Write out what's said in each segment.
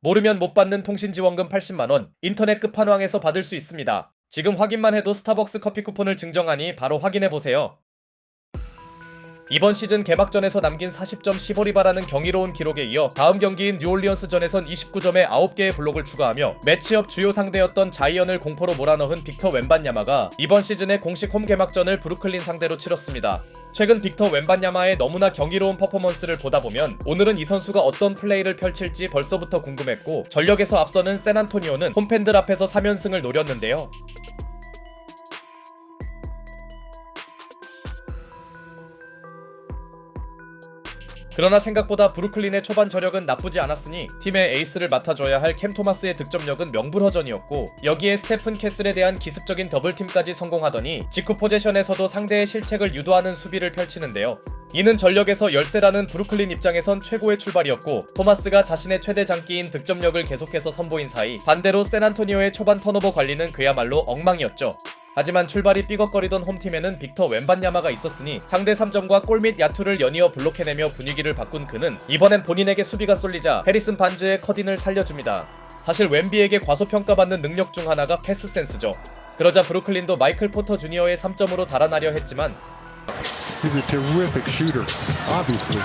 모르면 못 받는 통신지원금 80만원, 인터넷 끝판왕에서 받을 수 있습니다. 지금 확인만 해도 스타벅스 커피 쿠폰을 증정하니 바로 확인해보세요. 이번 시즌 개막전에서 남긴 40점 15리바라는 경이로운 기록에 이어 다음 경기인 뉴올리언스전에선 29점에 9개의 블록을 추가하며 매치업 주요 상대였던 자이언을 공포로 몰아넣은 빅터 웬반야마가 이번 시즌의 공식 홈 개막전을 브루클린 상대로 치렀습니다. 최근 빅터 웬반야마의 너무나 경이로운 퍼포먼스를 보다 보면 오늘은 이 선수가 어떤 플레이를 펼칠지 벌써부터 궁금했고, 전력에서 앞서는 샌안토니오는 홈팬들 앞에서 3연승을 노렸는데요. 그러나 생각보다 브루클린의 초반 저력은 나쁘지 않았으니 팀의 에이스를 맡아줘야 할 캠 토마스의 득점력은 명불허전이었고, 여기에 스테픈 캐슬에 대한 기습적인 더블팀까지 성공하더니 직후 포제션에서도 상대의 실책을 유도하는 수비를 펼치는데요. 이는 전력에서 열세라는 브루클린 입장에선 최고의 출발이었고, 토마스가 자신의 최대 장기인 득점력을 계속해서 선보인 사이 반대로 샌안토니오의 초반 턴오버 관리는 그야말로 엉망이었죠. 하지만 출발이 삐걱거리던 홈팀에는 빅터 웬반야마가 있었으니 상대 3점과 골 및 야투를 연이어 블록해내며 분위기를 바꾼 그는 이번엔 본인에게 수비가 쏠리자 해리슨 반즈의 컷인을 살려줍니다. 사실 웬비에게 과소평가받는 능력 중 하나가 패스 센스죠. 그러자 브루클린도 마이클 포터 주니어의 3점으로 달아나려 했지만 He's a terrific shooter, obviously.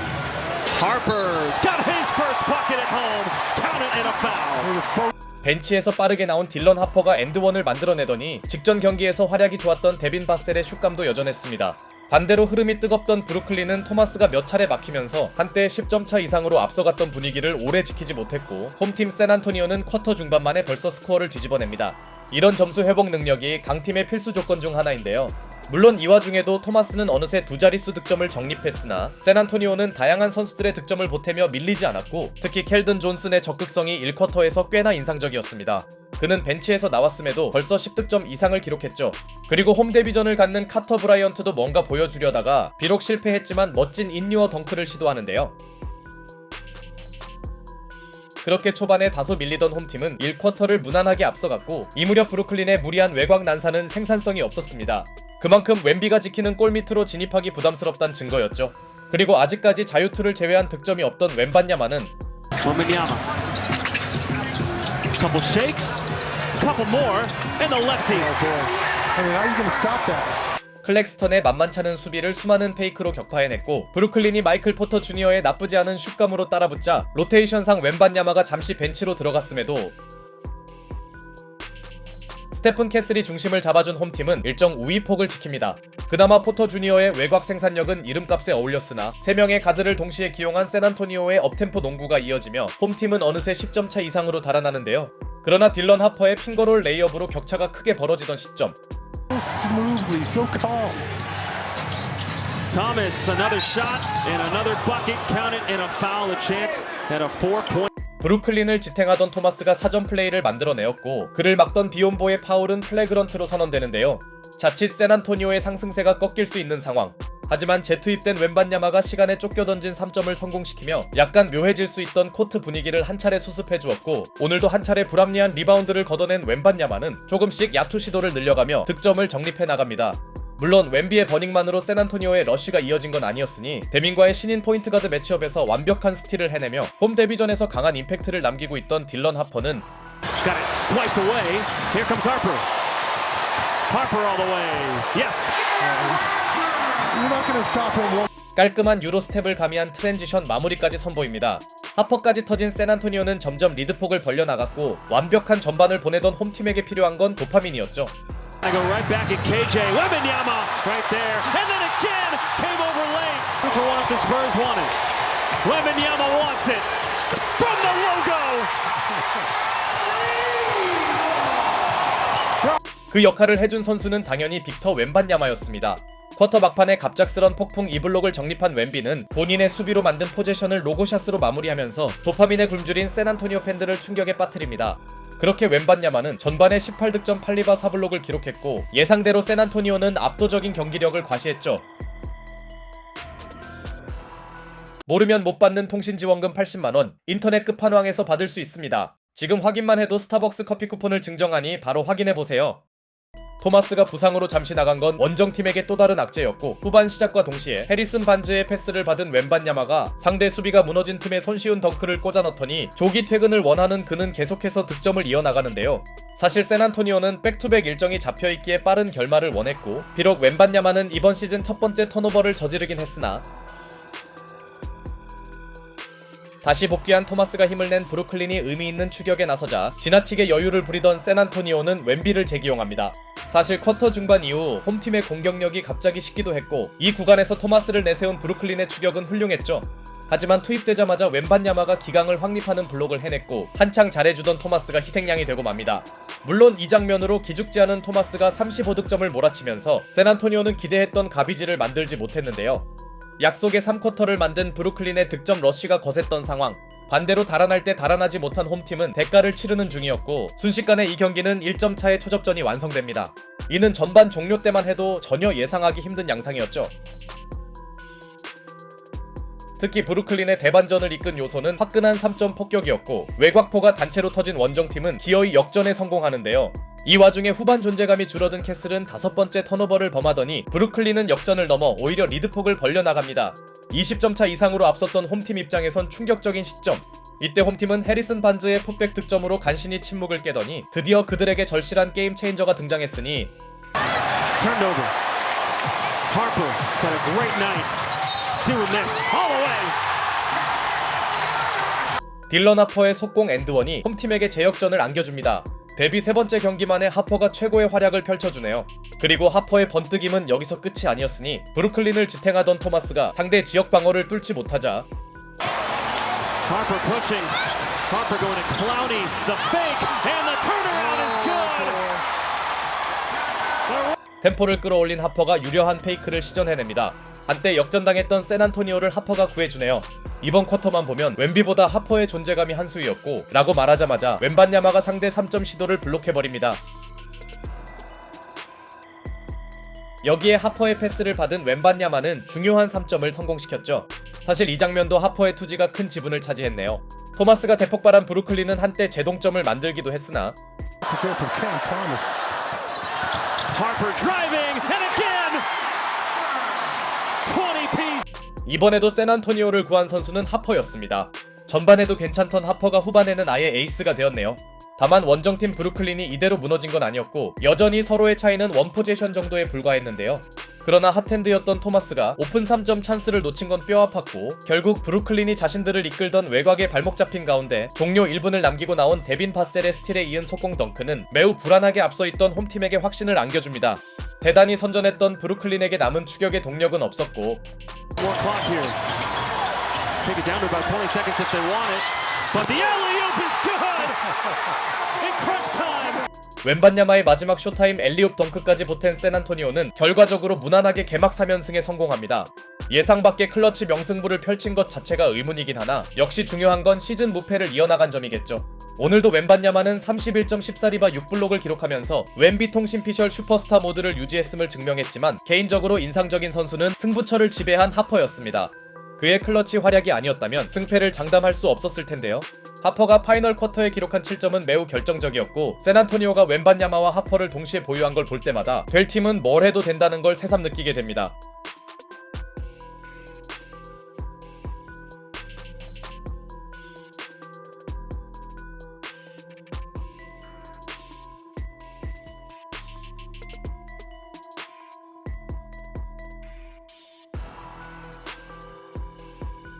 Harper's got his first bucket at home. Count it and a foul. 벤치에서 빠르게 나온 딜런 하퍼가 엔드원을 만들어내더니 직전 경기에서 활약이 좋았던 데빈 바셀의 슛감도 여전했습니다. 반대로 흐름이 뜨겁던 브루클린은 토마스가 몇 차례 막히면서 한때 10점 차 이상으로 앞서갔던 분위기를 오래 지키지 못했고, 홈팀 샌안토니오는 쿼터 중반 만에 벌써 스코어를 뒤집어냅니다. 이런 점수 회복 능력이 강팀의 필수 조건 중 하나인데요. 물론 이 와중에도 토마스는 어느새 두 자릿수 득점을 적립했으나 샌안토니오는 다양한 선수들의 득점을 보태며 밀리지 않았고, 특히 켈든 존슨의 적극성이 1쿼터에서 꽤나 인상적이었습니다. 그는 벤치에서 나왔음에도 벌써 10득점 이상을 기록했죠. 그리고 홈 데뷔전을 갖는 카터 브라이언트도 뭔가 보여주려다가 비록 실패했지만 멋진 인유어 덩크를 시도하는데요. 그렇게 초반에 다소 밀리던 홈팀은 1쿼터를 무난하게 앞서갔고, 이 무렵 브루클린의 무리한 외곽 난사는 생산성이 없었습니다. 그만큼 웬비가 지키는 골 밑으로 진입하기 부담스럽단 증거였죠. 그리고 아직까지 자유투를 제외한 득점이 없던 웬반야마는 Wembanyama. Couple shakes, couple more, and the lefty. I mean, how are you going to stop that? 클렉스턴의 만만찮은 수비를 수많은 페이크로 격파해냈고, 브루클린이 마이클 포터 주니어의 나쁘지 않은 슛감으로 따라붙자 로테이션상 웬반야마가 잠시 벤치로 들어갔음에도 스테픈 캐슬이 중심을 잡아준 홈팀은 일정 우위폭을 지킵니다. 그나마 포터 주니어의 외곽 생산력은 이름값에 어울렸으나 3명의 가드를 동시에 기용한 샌안토니오의 업템포 농구가 이어지며 홈팀은 어느새 10점 차 이상으로 달아나는데요. 그러나 딜런 하퍼의 핑거롤 레이업으로 격차가 크게 벌어지던 시점, So smoothly, so calm. Thomas, another shot and another bucket. Count it and a foul. A chance at a 4-point. 브루클린을 지탱하던 토마스가 사전 플레이를 만들어내었고, 그를 막던 비욘보의 파울은 플래그런트로 선언되는데요. 자칫 샌안토니오의 상승세가 꺾일 수 있는 상황. 하지만 재투입된 웬반야마가 시간에 쫓겨던진 3점을 성공시키며 약간 묘해질 수 있던 코트 분위기를 한 차례 수습해주었고, 오늘도 한 차례 불합리한 리바운드를 걷어낸 웬반야마는 조금씩 야투 시도를 늘려가며 득점을 정립해 나갑니다. 물론 웬비의 버닝만으로 샌안토니오의 러쉬가 이어진 건 아니었으니 데민과의 신인 포인트 가드 매치업에서 완벽한 스틸을 해내며 홈 데뷔전에서 강한 임팩트를 남기고 있던 딜런 하퍼는 Got it swiped away. Here comes Harper. Harper all the way. Yes. You're not going to stop him. 깔끔한 유로 스텝을 가미한 트랜지션 마무리까지 선보입니다. 하퍼까지 터진 샌안토니오는 점점 리드폭을 벌려나갔고, 완벽한 전반을 보내던 홈팀에게 필요한 건 도파민이었죠. I go right back at KJ. Wembanyama right there. And then again came over late. For what the Spurs wanted. Wembanyama wants it. From the logo. 그 역할을 해준 선수는 당연히 빅터 웬반야마였습니다. 쿼터 막판에 갑작스런 폭풍 이블록을 정립한 웬비는 본인의 수비로 만든 포제션을 로고샷으로 마무리하면서 도파민에 굶주린 샌안토니오 팬들을 충격에 빠뜨립니다. 그렇게 웬반야마는 전반에 18득점 8리바 4블록을 기록했고, 예상대로 샌안토니오는 압도적인 경기력을 과시했죠. 모르면 못 받는 통신지원금 80만원, 인터넷 끝판왕에서 받을 수 있습니다. 지금 확인만 해도 스타벅스 커피 쿠폰을 증정하니 바로 확인해보세요. 토마스가 부상으로 잠시 나간 건 원정팀에게 또 다른 악재였고, 후반 시작과 동시에 해리슨 반즈의 패스를 받은 웬반야마가 상대 수비가 무너진 틈에 손쉬운 덩크를 꽂아 넣더니 조기 퇴근을 원하는 그는 계속해서 득점을 이어나가는데요. 사실 샌안토니오는 백투백 일정이 잡혀있기에 빠른 결말을 원했고, 비록 웬반야마는 이번 시즌 첫 번째 턴오버를 저지르긴 했으나 다시 복귀한 토마스가 힘을 낸 브루클린이 의미있는 추격에 나서자 지나치게 여유를 부리던 샌안토니오는 웬비를 재기용합니다. 사실 쿼터 중반 이후 홈팀의 공격력이 갑자기 식기도 했고, 이 구간에서 토마스를 내세운 브루클린의 추격은 훌륭했죠. 하지만 투입되자마자 웬반야마가 기강을 확립하는 블록을 해냈고, 한창 잘해주던 토마스가 희생양이 되고 맙니다. 물론 이 장면으로 기죽지 않은 토마스가 35득점을 몰아치면서 샌안토니오는 기대했던 가비지를 만들지 못했는데요. 약속의 3쿼터를 만든 브루클린의 득점 러쉬가 거셌던 상황, 반대로 달아날 때 달아나지 못한 홈팀은 대가를 치르는 중이었고, 순식간에 이 경기는 1점 차의 초접전이 완성됩니다. 이는 전반 종료 때만 해도 전혀 예상하기 힘든 양상이었죠. 특히 브루클린의 대반전을 이끈 요소는 화끈한 3점 폭격이었고, 외곽포가 단체로 터진 원정팀은 기어이 역전에 성공하는데요. 이 와중에 후반 존재감이 줄어든 캐슬은 5번째 턴오버를 범하더니 브루클린은 역전을 넘어 오히려 리드폭을 벌려나갑니다. 20점 차 이상으로 앞섰던 홈팀 입장에선 충격적인 시점. 이때 홈팀은 해리슨 반즈의 풋백 득점으로 간신히 침묵을 깨더니 드디어 그들에게 절실한 게임 체인저가 등장했으니 Turned over. Harper has had a great night doing this all the way. 딜런 하퍼의 속공 앤드원이 홈팀에게 제역전을 안겨줍니다. 데뷔 3번째 경기만에 하퍼가 최고의 활약을 펼쳐주네요. 그리고 하퍼의 번뜩임은 여기서 끝이 아니었으니 브루클린을 지탱하던 토마스가 상대 지역 방어를 뚫지 못하자 Harper pushing. Harper going to Clowney. The fake and the turnaround is good. 템포를 끌어올린 하퍼가 유려한 페이크를 시전해냅니다. 한때 역전당했던 샌안토니오를 하퍼가 구해주네요. 이번 쿼터만 보면 웬비보다 하퍼의 존재감이 한 수위였고 라고 말하자마자 웬반야마가 상대 3점 시도를 블록해버립니다. 여기에 하퍼의 패스를 받은 웬반야마는 중요한 3점을 성공시켰죠. 사실 이 장면도 하퍼의 투지가 큰 지분을 차지했네요. 토마스가 대폭발한 브루클린은 한때 제동점을 만들기도 했으나 There from Cam Thomas. Harper driving and again. 20-piece. 이번에도 샌안토니오를 구한 선수는 하퍼였습니다. 전반에도 괜찮던 하퍼가 후반에는 아예 에이스가 되었네요. 다만 원정팀 브루클린이 이대로 무너진 건 아니었고, 여전히 서로의 차이는 원포제션 정도에 불과했는데요. 그러나 핫핸드였던 토마스가 오픈 3점 찬스를 놓친 건 뼈아팠고, 결국 브루클린이 자신들을 이끌던 외곽에 발목 잡힌 가운데 종료 1분을 남기고 나온 데빈 바셀의 스틸에 이은 속공 덩크는 매우 불안하게 앞서있던 홈팀에게 확신을 안겨줍니다. 대단히 선전했던 브루클린에게 남은 추격의 동력은 없었고, More clock here. Take it down to about 20 seconds if they want it. But the alley-oop is good. In crunch time. 웬반야마의 마지막 쇼타임 엘리옵 덩크까지 보탠 샌안토니오는 결과적으로 무난하게 개막 3연승에 성공합니다. 예상 밖의 클러치 명승부를 펼친 것 자체가 의문이긴 하나, 역시 중요한 건 시즌 무패를 이어나간 점이겠죠. 오늘도 웬반야마는 31.14리바 6블록을 기록하면서 웬비 통신 피셜 슈퍼스타 모드를 유지했음을 증명했지만, 개인적으로 인상적인 선수는 승부처를 지배한 하퍼였습니다. 그의 클러치 활약이 아니었다면 승패를 장담할 수 없었을 텐데요. 하퍼가 파이널 쿼터에 기록한 7점은 매우 결정적이었고, 샌안토니오가 웬반야마와 하퍼를 동시에 보유한 걸 볼 때마다 될 팀은 뭘 해도 된다는 걸 새삼 느끼게 됩니다.